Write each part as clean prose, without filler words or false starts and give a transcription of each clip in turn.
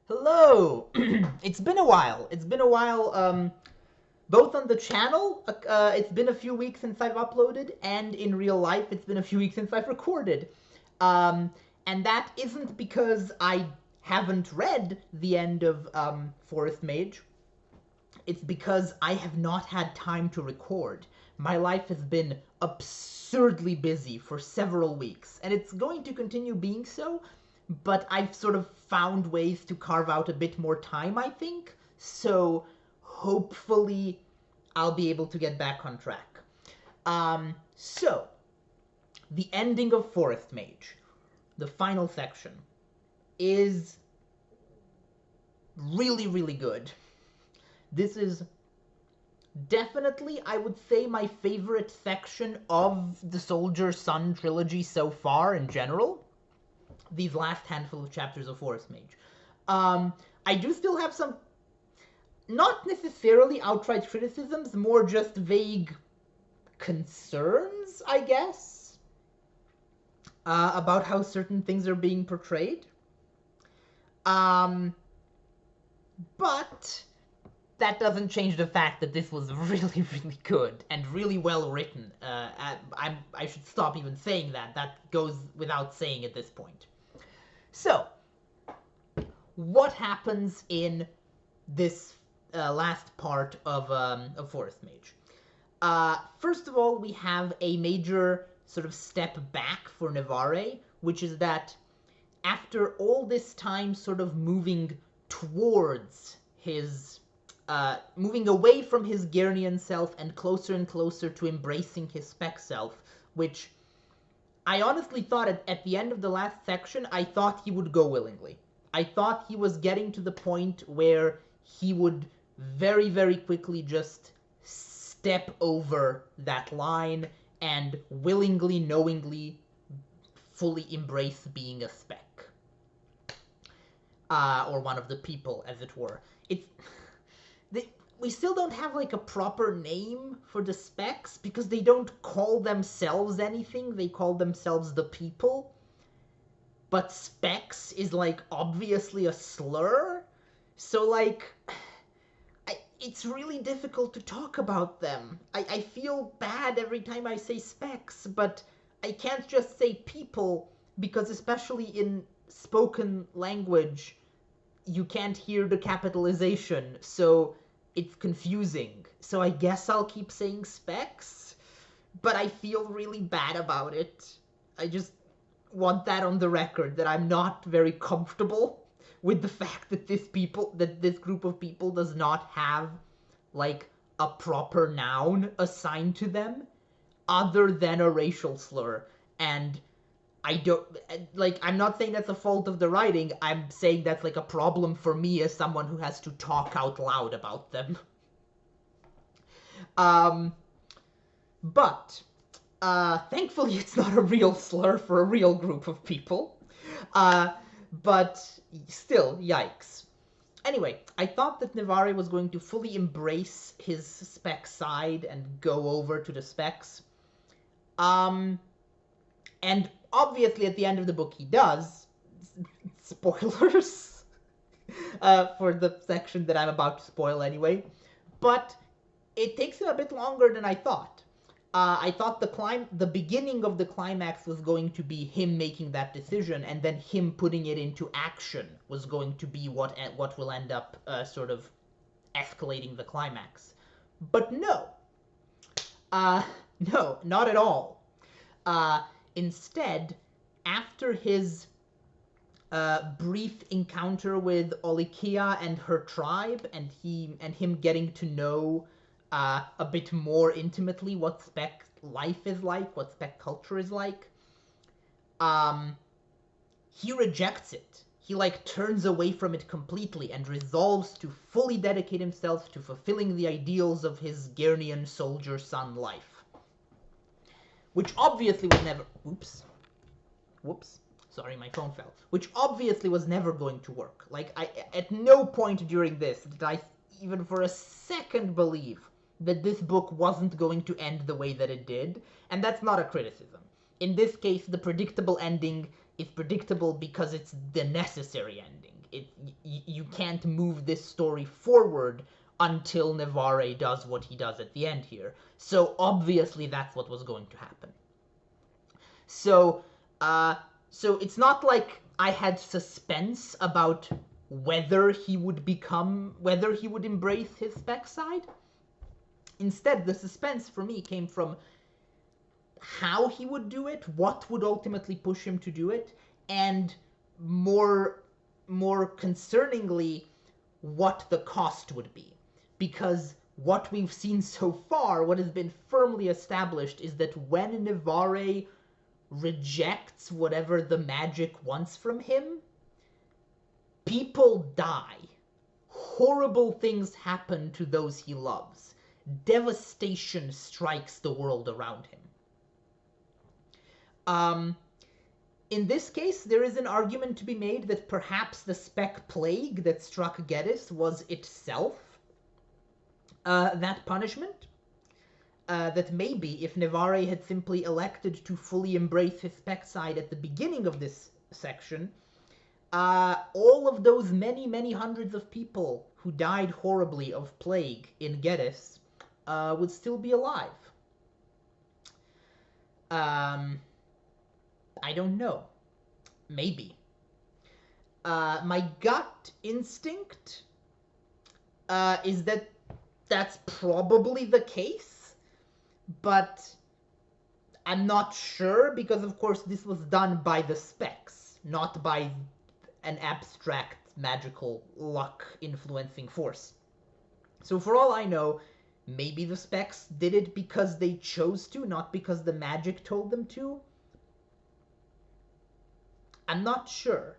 Hello! It's been a while. Both on the channel, it's been a few weeks since I've uploaded, and in real life, it's been a few weeks since I've recorded. Um, and that isn't because I haven't read the end of Forest Mage. It's because I have not had time to record. My life has been absurdly busy for several weeks, and it's going to continue being so, but I've sort of found ways to carve out a bit more time, I think. So hopefully I'll be able to get back on track. So, the ending of Forest Mage, the final section, is really, really good. This is definitely, I would say, my favorite section of the Soldier Sun trilogy so far in general. These last handful of chapters of Forest Mage. I do still have some, not necessarily outright criticisms, more just vague concerns, I guess, about how certain things are being portrayed. But that doesn't change the fact that this was really, really good and really well written. I should stop even saying that. That goes without saying at this point. So, what happens in this last part of Forest Mage? First of all, we have a major sort of step back for Navarre, which is that after all this time sort of moving towards his moving away from his Guernian self and closer to embracing his spec self, which I honestly thought at the end of the last section, I thought he would go willingly. I thought he was getting to the point where he would very, very quickly just step over that line and willingly, knowingly, fully embrace being a spec. Or one of the people, as it were. We still don't have like a proper name for the specs because they don't call themselves anything. They call themselves the people. But specs is like obviously a slur. So like, it's really difficult to talk about them. I feel bad every time I say specs, but I can't just say people because especially in spoken language, you can't hear the capitalization. So it's confusing. So I guess I'll keep saying specs, but I feel really bad about it. I just want that on the record, that I'm not very comfortable with the fact that this group of people does not have, like, a proper noun assigned to them other than a racial slur. And I don't, like, I'm not saying that's a fault of the writing, I'm saying that's, like, a problem for me as someone who has to talk out loud about them. But, thankfully it's not a real slur for a real group of people. But still, yikes. Anyway, I thought that Navarre was going to fully embrace his spec side and go over to the specs. And obviously at the end of the book he does. Spoilers for the section that I'm about to spoil anyway. But it takes him a bit longer than I thought. I thought the beginning of the climax was going to be him making that decision, and then him putting it into action was going to be what will end up sort of escalating the climax. But no. No, not at all. Instead, after his brief encounter with Olikia and her tribe, and him getting to know a bit more intimately what spec life is like, what spec culture is like, he rejects it. He, like, turns away from it completely and resolves to fully dedicate himself to fulfilling the ideals of his Guernian soldier son life. Which obviously was never... Whoops. Sorry, my phone fell. Which obviously was never going to work. Like, at no point during this did I even for a second believe that this book wasn't going to end the way that it did, and that's not a criticism. In this case, the predictable ending It's predictable because it's the necessary ending. You can't move this story forward until Navarre does what he does at the end here. So obviously that's what was going to happen. So, so it's not like I had suspense about whether he would embrace his spec side. Instead, the suspense for me came from how he would do it, what would ultimately push him to do it, and more concerningly, what the cost would be. Because what we've seen so far, what has been firmly established, is that when Navarre rejects whatever the magic wants from him, people die. Horrible things happen to those he loves. Devastation strikes the world around him. In this case, there is an argument to be made that perhaps the spec plague that struck Geddes was itself that punishment. That maybe if Navarre had simply elected to fully embrace his spec side at the beginning of this section, all of those many hundreds of people who died horribly of plague in Geddes would still be alive. I don't know. Maybe. My gut instinct is that that's probably the case, but I'm not sure because, of course, this was done by the specs, not by an abstract magical luck influencing force. So for all I know, maybe the specs did it because they chose to, not because the magic told them to. I'm not sure.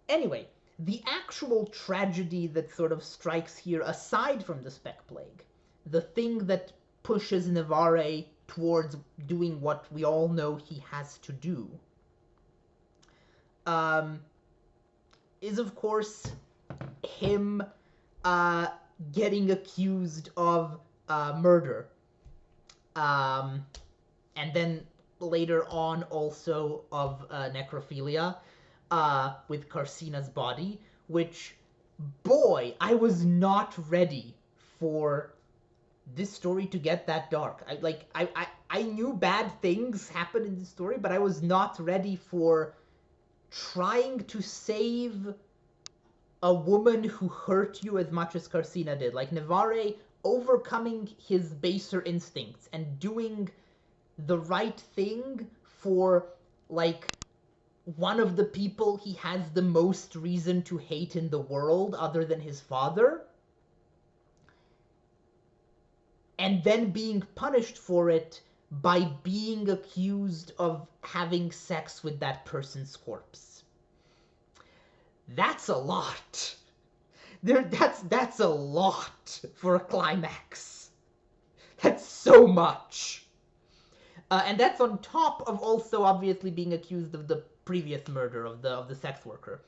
Anyway, the actual tragedy that sort of strikes here, aside from the spec plague, the thing that pushes Navarre towards doing what we all know he has to do, is of course him getting accused of murder. And then later on also of necrophilia with Carcina's body, which, boy, I was not ready for this story to get that dark. I knew bad things happen in this story, but I was not ready for trying to save a woman who hurt you as much as Carcina did. Like, Navarre overcoming his baser instincts and doing the right thing for, like, one of the people he has the most reason to hate in the world other than his father, and then being punished for it by being accused of having sex with that person's corpse. That's a lot. That's a lot for a climax. That's so much. And that's on top of also obviously being accused of the previous murder of the sex worker.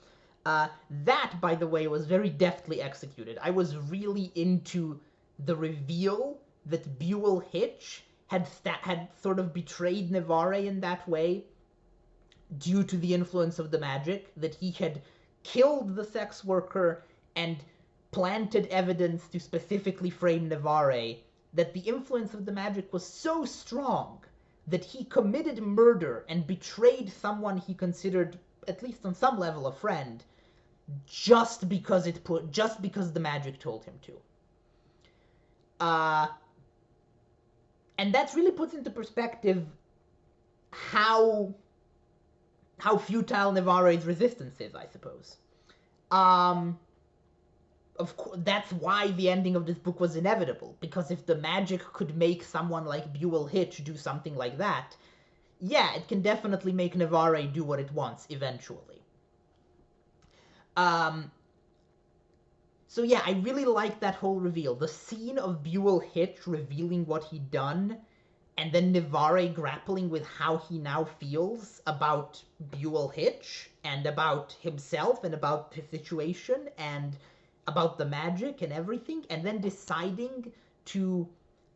That, by the way, was very deftly executed. I was really into the reveal that Buell Hitch had sort of betrayed Navarre in that way due to the influence of the magic, that he had killed the sex worker and planted evidence to specifically frame Navarre, that the influence of the magic was so strong that he committed murder and betrayed someone he considered, at least on some level, a friend, just because the magic told him to. And that really puts into perspective how futile Navarre's resistance is, I suppose. Of course, that's why the ending of this book was inevitable, because if the magic could make someone like Buell Hitch do something like that, yeah, it can definitely make Navarre do what it wants eventually. So yeah, I really like that whole reveal. The scene of Buell Hitch revealing what he'd done, and then Navarre grappling with how he now feels about Buell Hitch, and about himself, and about his situation, and about the magic and everything, and then deciding to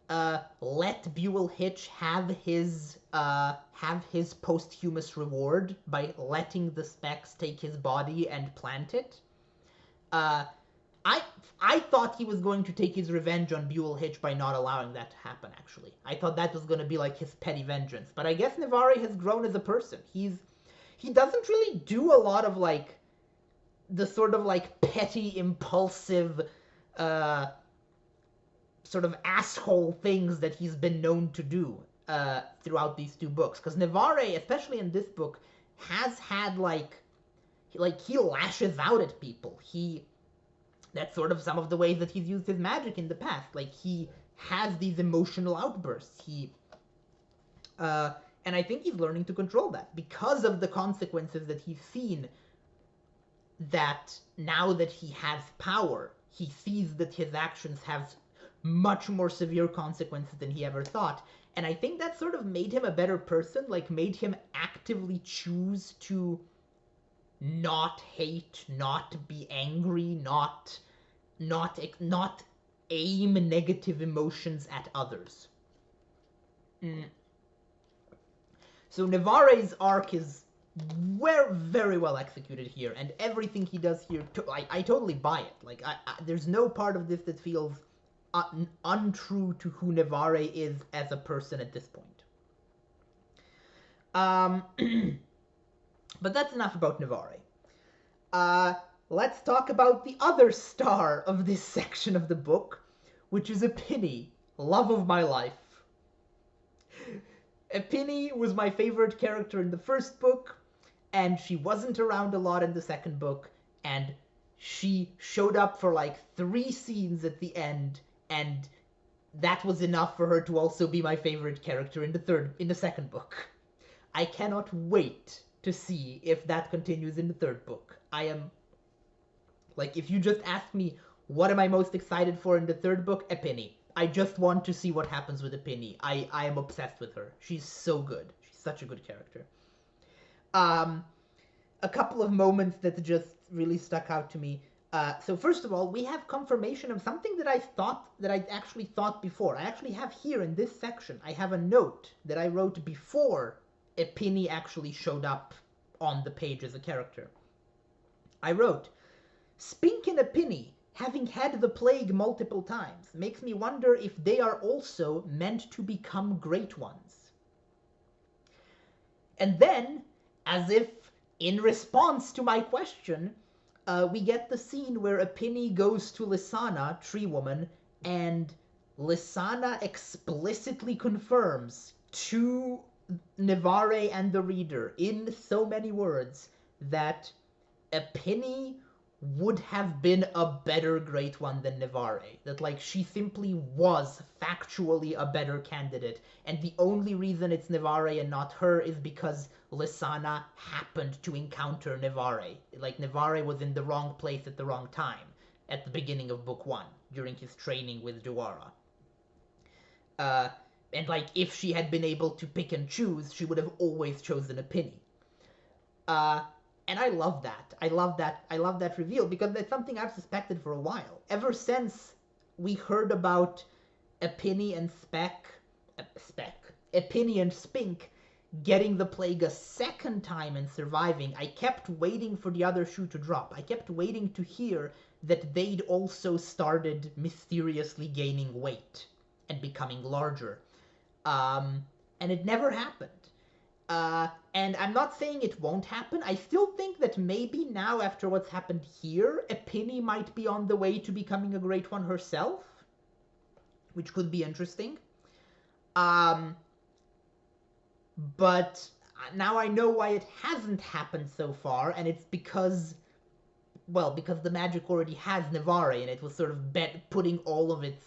let Buell Hitch have his posthumous reward by letting the Specs take his body and plant it. Uh, I I thought he was going to take his revenge on Buell Hitch by not allowing that to happen. Actually, I thought that was going to be like his petty vengeance. But I guess Navarre has grown as a person. He doesn't really do a lot of like the sort of like petty, impulsive, uh, sort of asshole things that he's been known to do throughout these two books. Because Navarre, especially in this book, has had like he lashes out at people. That's sort of some of the ways that he's used his magic in the past. Like he has these emotional outbursts. And I think he's learning to control that because of the consequences that he's seen. That now that he has power, he sees that his actions have much more severe consequences than he ever thought. And I think that sort of made him a better person, like made him actively choose to not hate, not be angry, not aim negative emotions at others. So Navarre's arc is very well executed here, and everything he does here, I totally buy it. Like, there's no part of this that feels untrue to who Navarre is as a person at this point. But that's enough about Navarre. Let's talk about the other star of this section of the book, which is Epinny, love of my life. Epinny was my favorite character in the first book, and she wasn't around a lot in the second book, and she showed up for like 3 scenes at the end, and that was enough for her to also be my favorite character in the second book. I cannot wait to see if that continues in the third book. I am, like, if you just ask me what am I most excited for in the third book, Epinny. I just want to see what happens with Epinny. I am obsessed with her. She's so good. She's such a good character. A couple of moments that just really stuck out to me. So first of all, we have confirmation of something that I actually thought before. I actually have here in this section, I have a note that I wrote before Epinny actually showed up on the page as a character. I wrote, Spink and Epinny, having had the plague multiple times, makes me wonder if they are also meant to become great ones. And then, as if in response to my question, we get the scene where Epinny goes to Lysana, Tree Woman, and Lysana explicitly confirms to Navarre and the reader, in so many words, that Epinny would have been a better Great One than Navarre. That, like, she simply was factually a better candidate, and the only reason it's Navarre and not her is because Lysana happened to encounter Navarre. Like, Navarre was in the wrong place at the wrong time at the beginning of Book 1, during his training with Dewara. And, like, if she had been able to pick and choose, she would have always chosen Epinny. And I love that. I love that reveal, because that's something I've suspected for a while. Ever since we heard about Epinny and Epinny and Spink getting the plague a second time and surviving, I kept waiting for the other shoe to drop. I kept waiting to hear that they'd also started mysteriously gaining weight and becoming larger. And it never happened. And I'm not saying it won't happen. I still think that maybe now, after what's happened here, Epinny might be on the way to becoming a Great One herself, which could be interesting. But now I know why it hasn't happened so far, and it's because the magic already has Navarre, and it was sort of putting all of its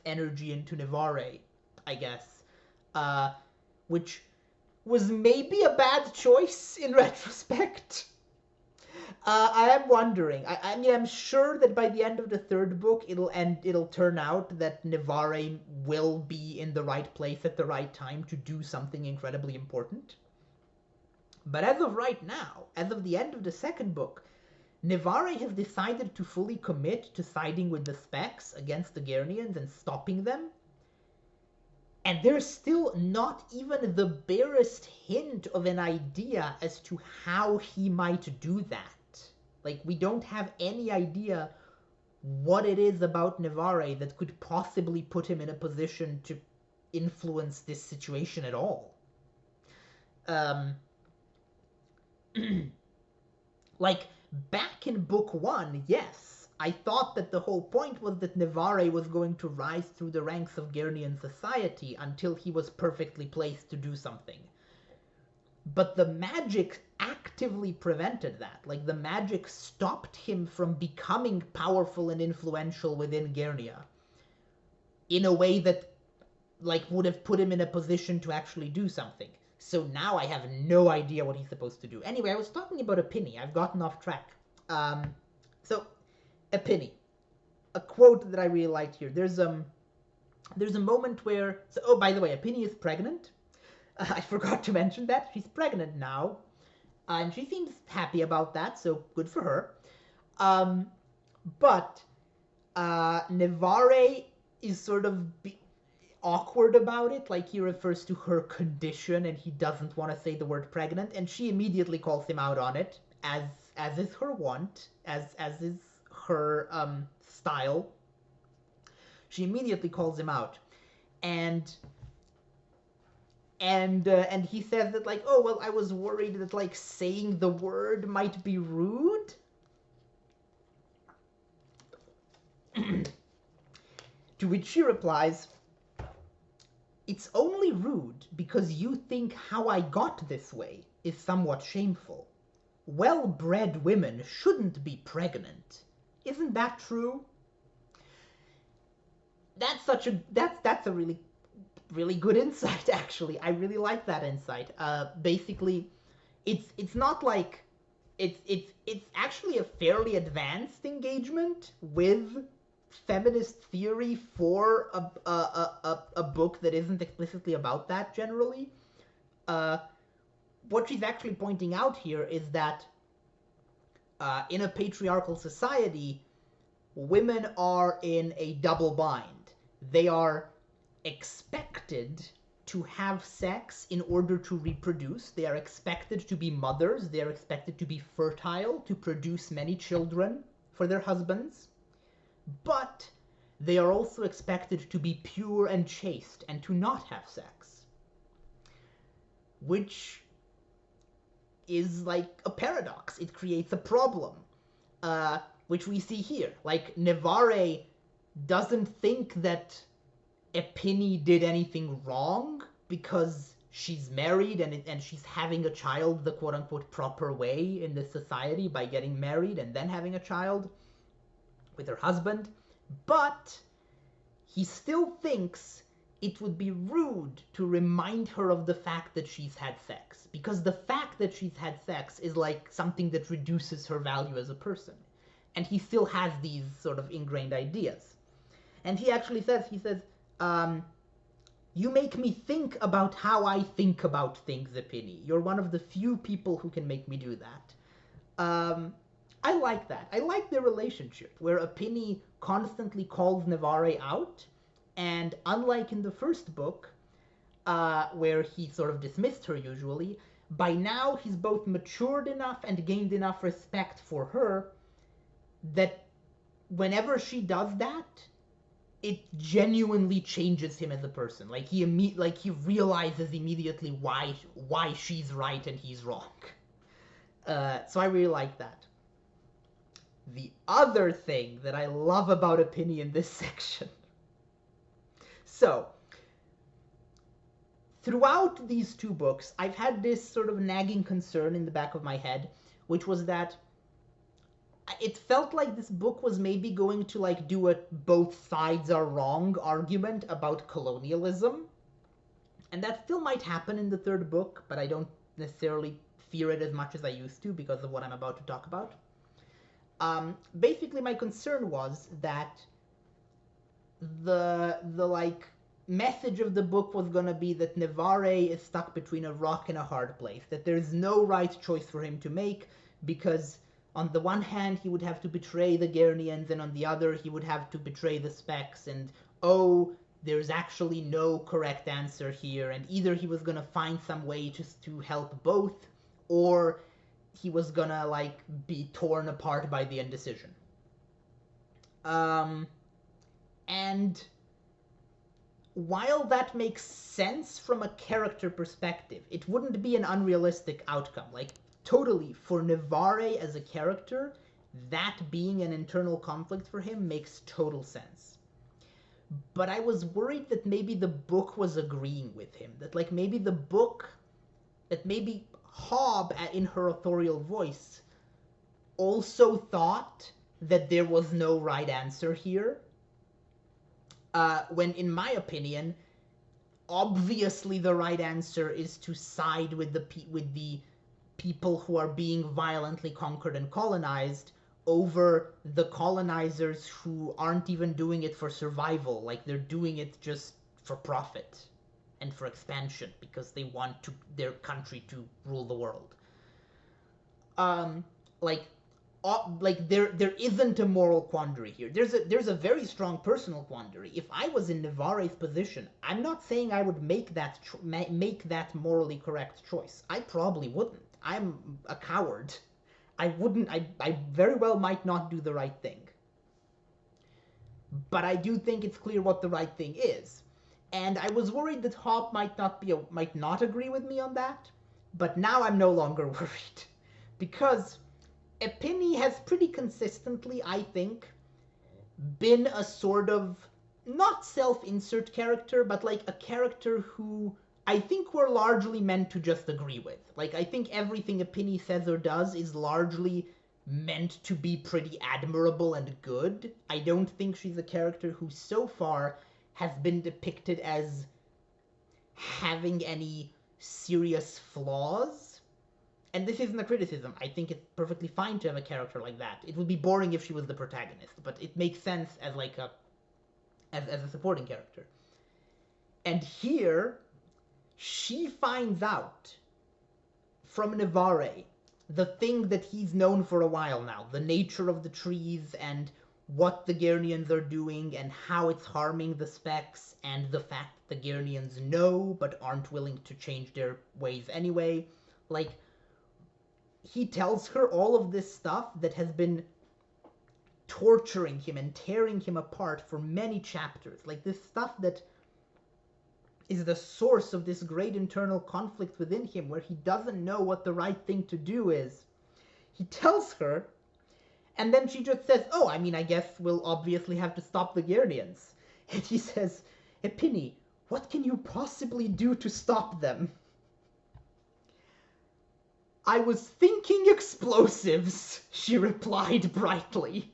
energy into Navarre, I guess. Which was maybe a bad choice in retrospect. I am wondering. I mean, I'm sure that by the end of the third book, it'll turn out that Navarre will be in the right place at the right time to do something incredibly important. But as of right now, as of the end of the second book, Nevarre has decided to fully commit to siding with the Specs against the Gernians and stopping them. And there's still not even the barest hint of an idea as to how he might do that. Like, we don't have any idea what it is about Nevarre that could possibly put him in a position to influence this situation at all. Like, back in book 1, yes, I thought that the whole point was that Nevarre was going to rise through the ranks of Gernian society until he was perfectly placed to do something. But the magic actively prevented that. Like, the magic stopped him from becoming powerful and influential within Gernia in a way that, like, would have put him in a position to actually do something. So now I have no idea what he's supposed to do. Anyway, I was talking about a penny. I've gotten off track. So, a penny. A quote that I really liked here. There's a moment where... So, oh, by the way, a penny is pregnant. I forgot to mention that. She's pregnant now. And she seems happy about that, so good for her. But Nevarre is sort of awkward about it. Like, he refers to her condition and he doesn't want to say the word pregnant, and she immediately calls him out on it, as is her wont, as is her style. She immediately calls him out, and he says that, like, oh, well, I was worried that, like, saying the word might be rude. To which she replies, it's only rude because you think how I got this way is somewhat shameful. Well-bred women shouldn't be pregnant. Isn't that true? That's a really good insight, actually. I really like that insight. Basically, it's not like it's actually a fairly advanced engagement with feminist theory for a book that isn't explicitly about that generally. What she's actually pointing out here is that in a patriarchal society, women are in a double bind. They are expected to have sex in order to reproduce. They are expected to be mothers. They are expected to be fertile, to produce many children for their husbands. But they are also expected to be pure and chaste and to not have sex. Which is like a paradox. It creates a problem, which we see here. Like, Nevarre doesn't think that Epine did anything wrong because she's married and she's having a child the quote-unquote proper way in this society by getting married and then having a child with her husband, but he still thinks it would be rude to remind her of the fact that she's had sex, because the fact that she's had sex is like something that reduces her value as a person, and he still has these sort of ingrained ideas. And he actually says, you make me think about how I think about things, Epine. You're one of the few people who can make me do that. I like that. I like their relationship, where Epine constantly calls Nevarre out, and unlike in the first book, where he sort of dismissed her usually, by now he's both matured enough and gained enough respect for her that whenever she does that, it genuinely changes him as a person. Like, he realizes immediately why she's right and he's wrong. So I really like that. The other thing that I love about Epine in this section. So, throughout these two books, I've had this sort of nagging concern in the back of my head, which was that it felt like this book was maybe going to, like, do a both sides are wrong argument about colonialism. And that still might happen in the third book, but I don't necessarily fear it as much as I used to because of what I'm about to talk about. Basically, my concern was that the like message of the book was gonna be that Nevarre is stuck between a rock and a hard place, that there's no right choice for him to make because on the one hand, he would have to betray the Gernians, and on the other, he would have to betray the Specs, and oh, there's actually no correct answer here, and either he was gonna find some way just to help both, or he was gonna, like, be torn apart by the indecision. And while that makes sense from a character perspective, it wouldn't be an unrealistic outcome. Like, totally, for Nivare as a character, that being an internal conflict for him makes total sense. But I was worried that maybe the book was agreeing with him. That, like, maybe the book, that maybe Hobb, in her authorial voice, also thought that there was no right answer here. When, in my opinion, obviously the right answer is to side with the people who are being violently conquered and colonized over the colonizers who aren't even doing it for survival. Like, they're doing it just for profit and for expansion because they want their country to rule the world. There isn't a moral quandary here. There's a very strong personal quandary. If I was in Nivare's position, I'm not saying I would make that morally correct choice. I probably wouldn't. I'm a coward. I wouldn't. I very well might not do the right thing. But I do think it's clear what the right thing is. And I was worried that Hobb might not agree with me on that. But now I'm no longer worried, because Epini has pretty consistently, I think, been a sort of, not self-insert character, but like a character who I think we're largely meant to just agree with. Like, I think everything Epini says or does is largely meant to be pretty admirable and good. I don't think she's a character who so far has been depicted as having any serious flaws. And this isn't a criticism. I think it's perfectly fine to have a character like that. It would be boring if she was the protagonist, but it makes sense as like as a supporting character. And here, she finds out from Nivare the thing that he's known for a while now, the nature of the trees and what the Gernians are doing and how it's harming the Specs, and the fact that the Gernians know but aren't willing to change their ways anyway. Like, he tells her all of this stuff that has been torturing him and tearing him apart for many chapters. Like, this stuff that is the source of this great internal conflict within him, where he doesn't know what the right thing to do is. He tells her, and then she just says, oh, I mean, I guess we'll obviously have to stop the Gernians. And he says, Epini, what can you possibly do to stop them? I was thinking explosives, she replied brightly.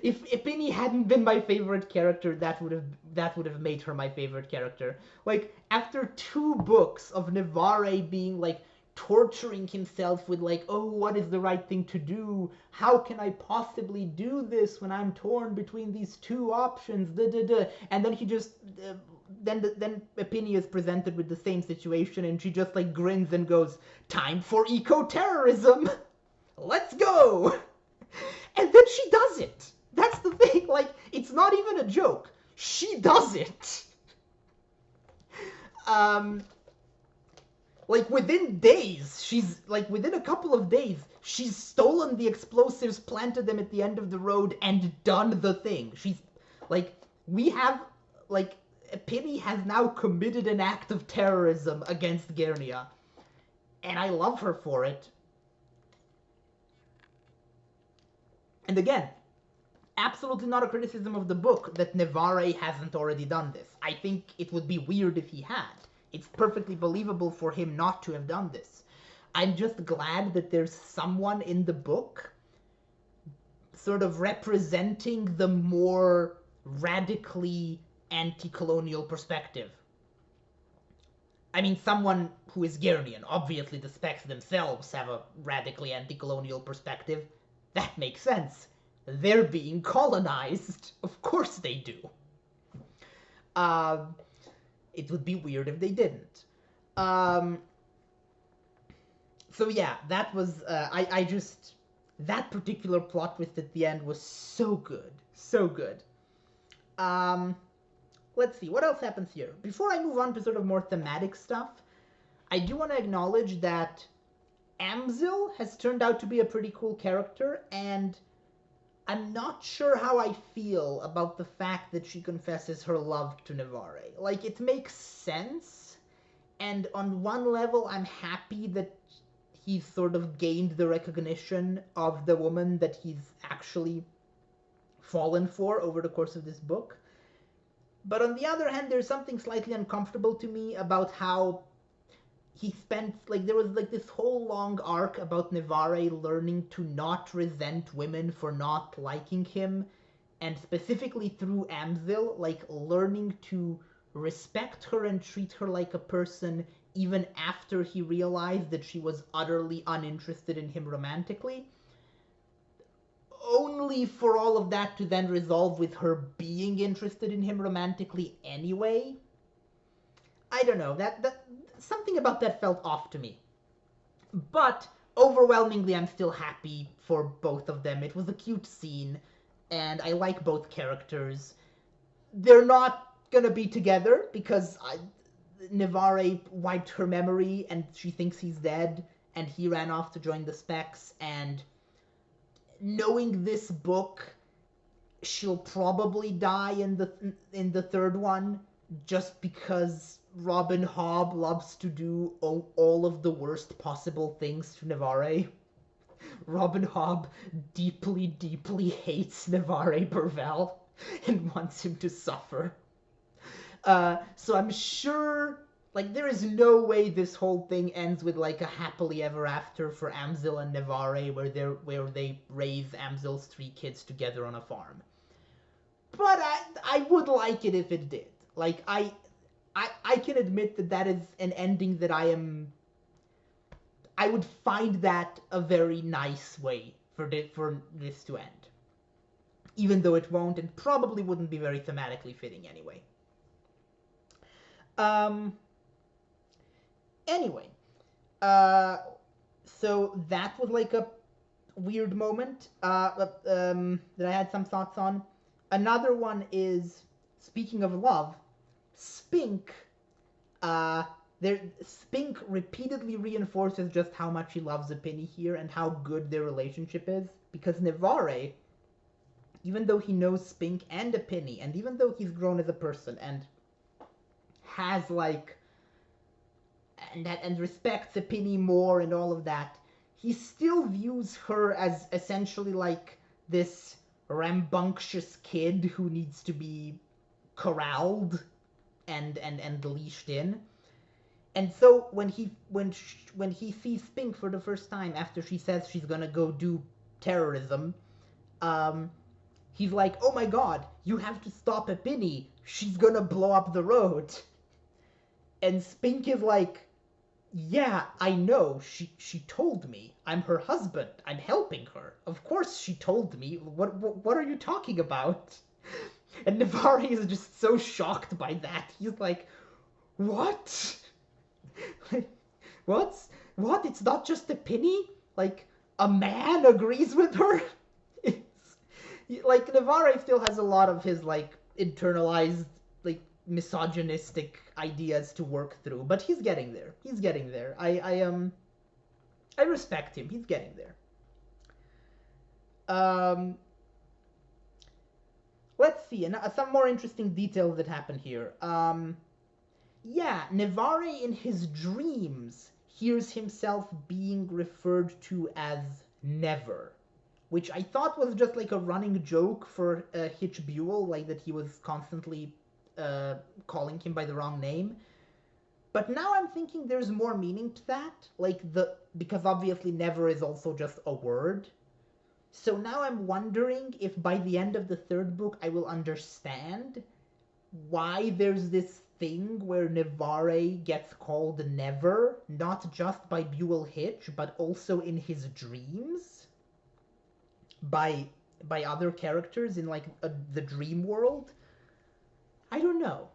If Epini hadn't been my favorite character, that would have made her my favorite character. Like, after 2 books of Nivare being like torturing himself with like, oh, what is the right thing to do? How can I possibly do this when I'm torn between these 2 options? And then he just then Epini is presented with the same situation, and she just like grins and goes, time for eco-terrorism! Let's go! And then she does it! That's the thing, like, it's not even a joke. She does it! Like, within days, within a couple of days, she's stolen the explosives, planted them at the end of the road, and done the thing. She's, like, Epini has now committed an act of terrorism against Gernia. And I love her for it. And again, absolutely not a criticism of the book that Nivare hasn't already done this. I think it would be weird if he had. It's perfectly believable for him not to have done this. I'm just glad that there's someone in the book sort of representing the more radically anti-colonial perspective. I mean, someone who is Gernian. Obviously, the Specs themselves have a radically anti-colonial perspective. That makes sense. They're being colonized. Of course they do. It would be weird if they didn't. So yeah, that was I just that particular plot twist at the end was so good, so good. Um, let's see what else happens here. Before I move on to sort of more thematic stuff, I do want to acknowledge that Amzil has turned out to be a pretty cool character, and I'm not sure how I feel about the fact that she confesses her love to Navarre. Like, it makes sense, and on one level, I'm happy that he's sort of gained the recognition of the woman that he's actually fallen for over the course of this book. But on the other hand, there's something slightly uncomfortable to me about how he spent, like, there was like this whole long arc about Navarre learning to not resent women for not liking him, and specifically through Amzil, like learning to respect her and treat her like a person even after he realized that she was utterly uninterested in him romantically, only for all of that to then resolve with her being interested in him romantically anyway. I don't know, that something about that felt off to me. But overwhelmingly, I'm still happy for both of them. It was a cute scene, and I like both characters. They're not gonna be together because Navarre wiped her memory and she thinks he's dead, and he ran off to join the Specs. And knowing this book, she'll probably die in the third one, just because Robin Hobb loves to do all of the worst possible things to Navarre. Robin Hobb deeply, deeply hates Navarre Burvell and wants him to suffer. So I'm sure, like, there is no way this whole thing ends with like a happily ever after for Amzil and Navarre, where they raise Amzil's 3 kids together on a farm. But I would like it if it did. Like, I can admit that that is an ending that I would find that a very nice way for this to end, even though it won't and probably wouldn't be very thematically fitting anyway. Um. Anyway, uh, so that was like a weird moment that I had some thoughts on. Another one is, speaking of love, Spink. Uh, Spink repeatedly reinforces just how much he loves Apinny here and how good their relationship is, because Navarre, even though he knows Spink and Apinny, and even though he's grown as a person and has like and respects Apinny more and all of that, he still views her as essentially like this rambunctious kid who needs to be corralled and leashed in. And so when he sees Spink for the first time after she says she's gonna go do terrorism, um, he's like, "Oh my God, you have to stop Apinny. She's gonna blow up the road." And Spink is like, "Yeah, I know. She told me. I'm her husband. I'm helping her. Of course she told me. What are you talking about?" And Navarre is just so shocked by that. He's like, "What? What's what? It's not just a penny? Like, a man agrees with her?" It's like Navarre still has a lot of his like internalized like misogynistic ideas to work through, but he's getting there. He's getting there. I respect him. He's getting there. Um, let's see, and some more interesting details that happen here. Yeah, Navarre in his dreams hears himself being referred to as Never, which I thought was just like a running joke for Hitch Buell, like that he was constantly calling him by the wrong name. But now I'm thinking there's more meaning to that, because obviously Never is also just a word. So now I'm wondering if by the end of the third book I will understand why there's this thing where Navarre gets called Never, not just by Buell Hitch, but also in his dreams by other characters in like the dream world. I don't know.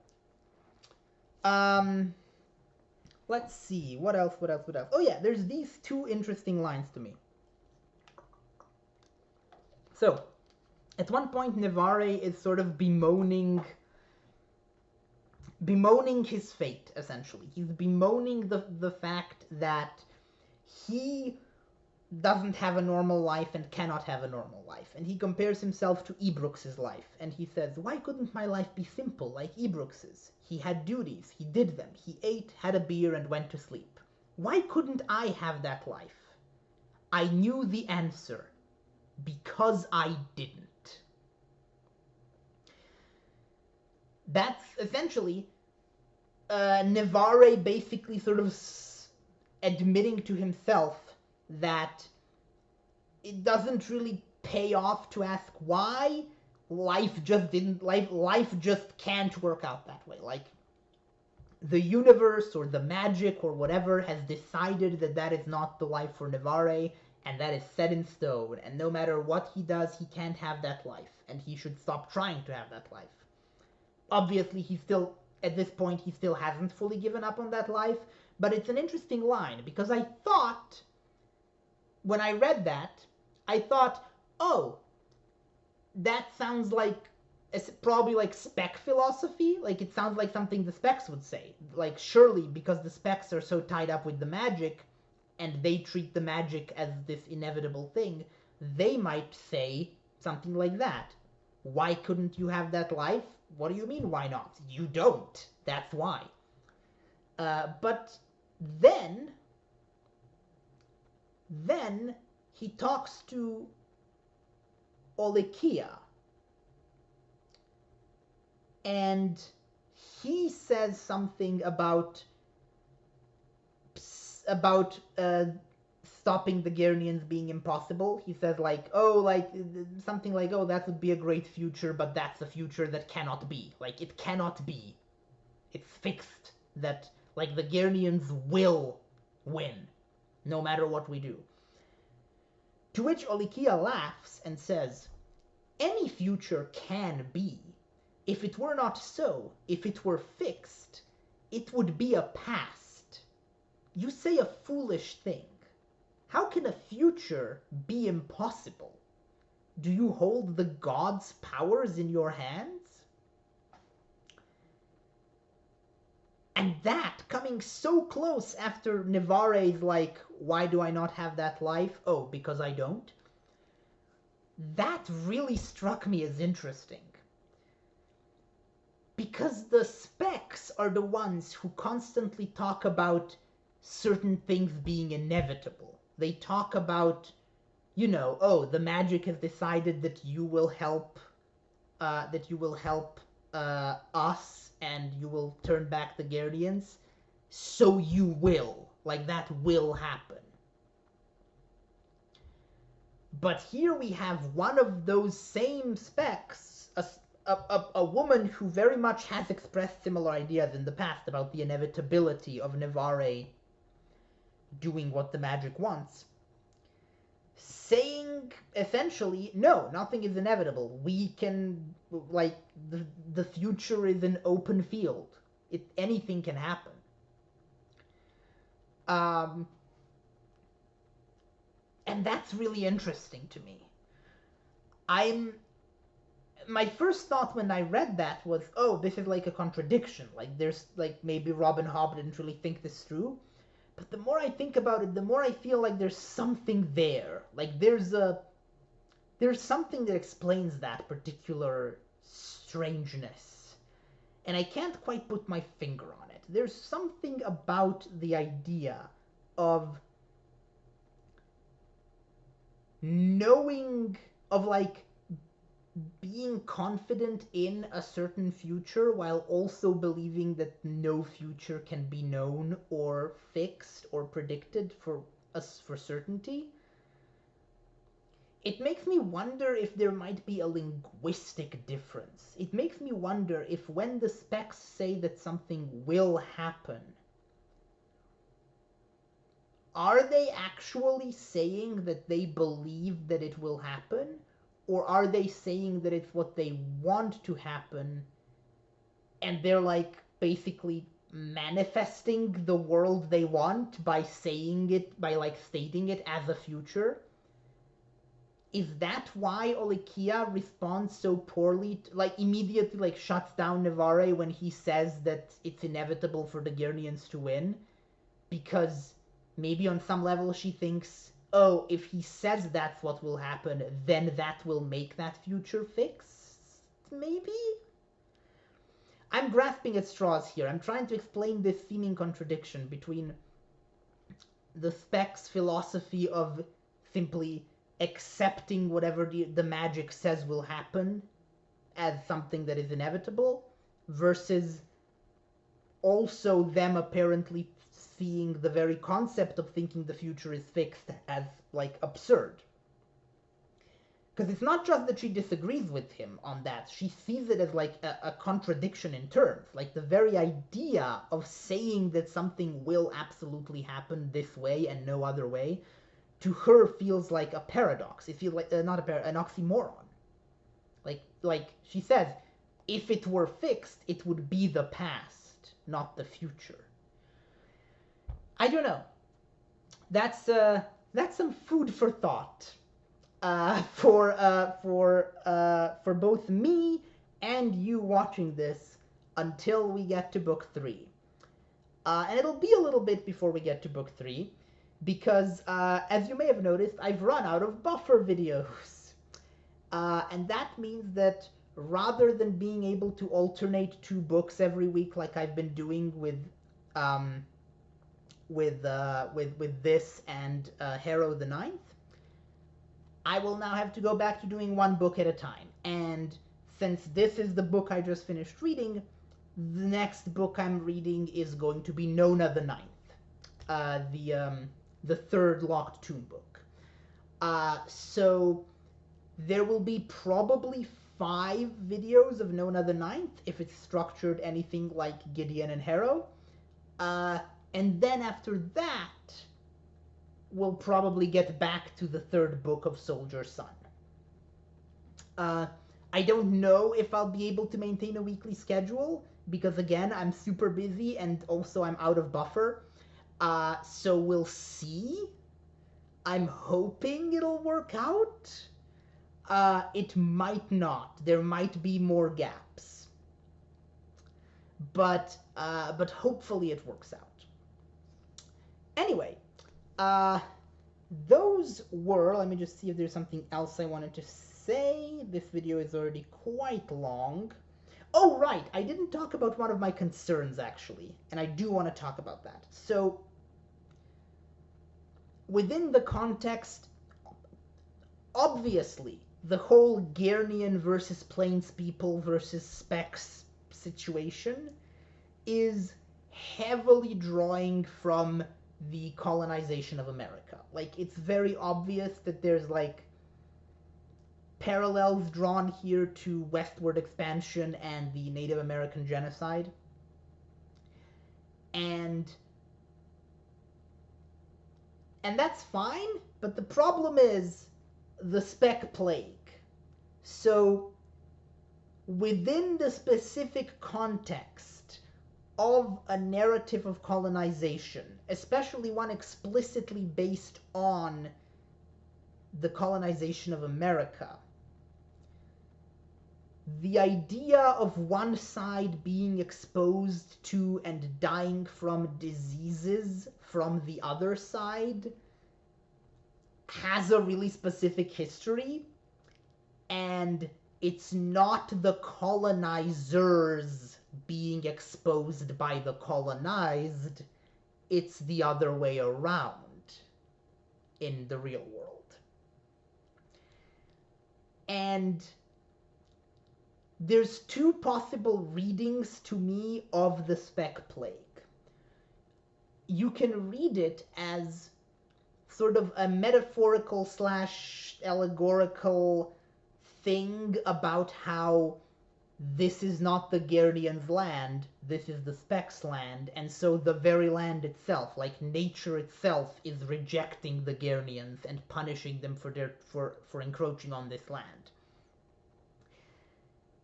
Um, Let's see. What else? What else? What else? Oh yeah, there's these two interesting lines to me. So, at one point, Nevare is sort of bemoaning his fate, essentially. He's bemoaning the fact that he doesn't have a normal life and cannot have a normal life. And he compares himself to Ebrooks's life. And he says, why couldn't my life be simple like Ebrooks's? He had duties, he did them, he ate, had a beer, and went to sleep. Why couldn't I have that life? I knew the answer. Because I didn't. That's essentially Nevare basically sort of admitting to himself that it doesn't really pay off to ask why. Life just can't work out that way. Like, the universe or the magic or whatever has decided that that is not the life for Nevare, and that is set in stone, and no matter what he does, he can't have that life, and he should stop trying to have that life. Obviously, at this point, he still hasn't fully given up on that life, but it's an interesting line, because I thought, when I read that, I thought, oh, that sounds like, it's probably like spec philosophy. Like, it sounds like something the specs would say. Like, surely, because the specs are so tied up with the magic, and they treat the magic as this inevitable thing, they might say something like that. Why couldn't you have that life? What do you mean, why not? You don't. That's why. But then he talks to Olikia, and he says something about stopping the Gernians being impossible. He says like, oh, like something like, oh, that would be a great future, but that's a future that cannot be. Like, it cannot be. It's fixed that, like, the Gernians will win, no matter what we do. To which Olikia laughs and says, any future can be. If it were not so, if it were fixed, it would be a past. You say a foolish thing. How can a future be impossible? Do you hold the gods' powers in your hands? And that, coming so close after Nevare's like, why do I not have that life? Oh, because I don't. That really struck me as interesting. Because the specs are the ones who constantly talk about certain things being inevitable. They talk about, you know, oh, the magic has decided that you will help us, and you will turn back the Guardians, so you will. Like, that will happen. But here we have one of those same specs, a woman who very much has expressed similar ideas in the past about the inevitability of Nevare doing what the magic wants, saying essentially, no, nothing is inevitable. We can, like, the future is an open field. Anything can happen. And that's really interesting to me. My first thought when I read that was, oh, this is like a contradiction. Like, there's, like, maybe Robin Hobb didn't really think this through. But the more I think about it, the more I feel like there's something there. Like, there's something that explains that particular strangeness. And I can't quite put my finger on it. There's something about the idea of knowing, of like being confident in a certain future while also believing that no future can be known or fixed or predicted for certainty. It makes me wonder if there might be a linguistic difference. It makes me wonder if when the specs say that something will happen, are they actually saying that they believe that it will happen? Or are they saying that it's what they want to happen, and they're like basically manifesting the world they want by saying it, by like stating it as a future. Is that why Olikia responds so poorly, like immediately like shuts down Navare when he says that it's inevitable for the Gyrnians to win? Because maybe on some level she thinks, oh, if he says that's what will happen, then that will make that future fixed? Maybe? I'm grasping at straws here. I'm trying to explain this seeming contradiction between the Spec's philosophy of simply accepting whatever the magic says will happen as something that is inevitable, versus also them apparently seeing the very concept of thinking the future is fixed as like absurd. Because it's not just that she disagrees with him on that, she sees it as like a contradiction in terms. Like the very idea of saying that something will absolutely happen this way and no other way, to her feels like a paradox. It feels like not an oxymoron. Like she says, if it were fixed, it would be the past, not the future. I don't know. That's some food for thought. For both me and you watching this until we get to book 3. And it'll be a little bit before we get to book 3, because as you may have noticed, I've run out of buffer videos. And that means that rather than being able to alternate 2 books every week like I've been doing with this and Harrow the Ninth, I will now have to go back to doing 1 book at a time. And since this is the book I just finished reading, the next book I'm reading is going to be Nona the Ninth, the 3rd Locked Tomb book. So there will be probably 5 videos of Nona the Ninth if it's structured anything like Gideon and Harrow. And then after that, we'll probably get back to the 3rd book of Soldier Sun. I don't know if I'll be able to maintain a weekly schedule, because again, I'm super busy and also I'm out of buffer. So we'll see. I'm hoping it'll work out. It might not. There might be more gaps. But hopefully it works out. Anyway, those were, let me just see if there's something else I wanted to say. This video is already quite long. Oh, right, I didn't talk about one of my concerns, actually, and I do want to talk about that. So, within the context, obviously, the whole Gyrnian versus Plainspeople versus Specs situation is heavily drawing from the colonization of America. Like, it's very obvious that there's, like, parallels drawn here to westward expansion and the Native American genocide. And that's fine, but the problem is the Spec Plague. So, within the specific context of a narrative of colonization, especially one explicitly based on the colonization of America, the idea of one side being exposed to and dying from diseases from the other side has a really specific history, and it's not the colonizers being exposed by the colonized, it's the other way around in the real world. And there's 2 possible readings to me of the Spec Plague. You can read it as sort of a metaphorical / allegorical thing about how this is not the Gyrnians' land, this is the Spec's land, and so the very land itself, like nature itself, is rejecting the Gyrnians and punishing them for encroaching on this land.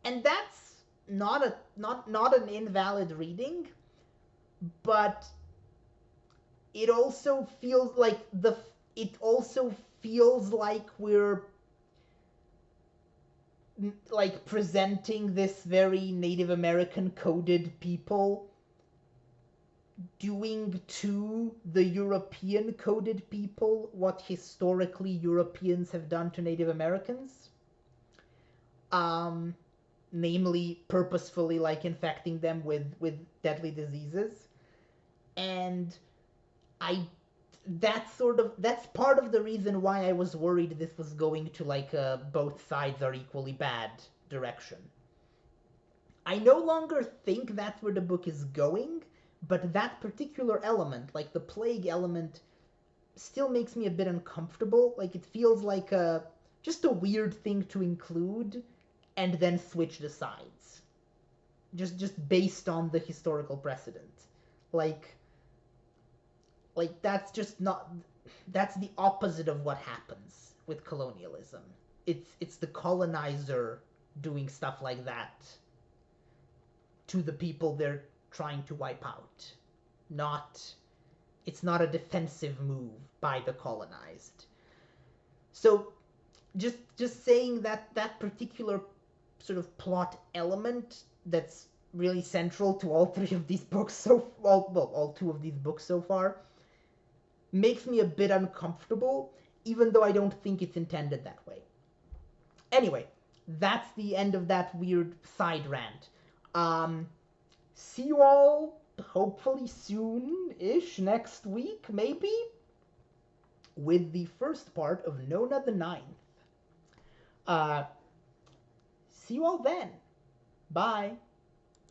And that's not an invalid reading, but it also feels like we're like presenting this very Native American coded people doing to the European coded people what historically Europeans have done to Native Americans. Um, Namely purposefully like infecting them with deadly diseases. And I that's part of the reason why I was worried this was going to like a both sides are equally bad direction. I no longer think that's where the book is going, but that particular element, like the plague element, still makes me a bit uncomfortable. Like it feels like a just a weird thing to include and then switch the sides. Just based on the historical precedent. Like that's just not that's the opposite of what happens with colonialism. It's the colonizer doing stuff like that to the people they're trying to wipe out. Not It's not a defensive move by the colonized. So just saying that that particular sort of plot element that's really central to all three of these books all two of these books so far makes me a bit uncomfortable, even though I don't think it's intended that way. Anyway, that's the end of that weird side rant. Um, See you all hopefully soon-ish, next week, maybe, with the first part of Nona the Ninth. Uh, See you all then. Bye.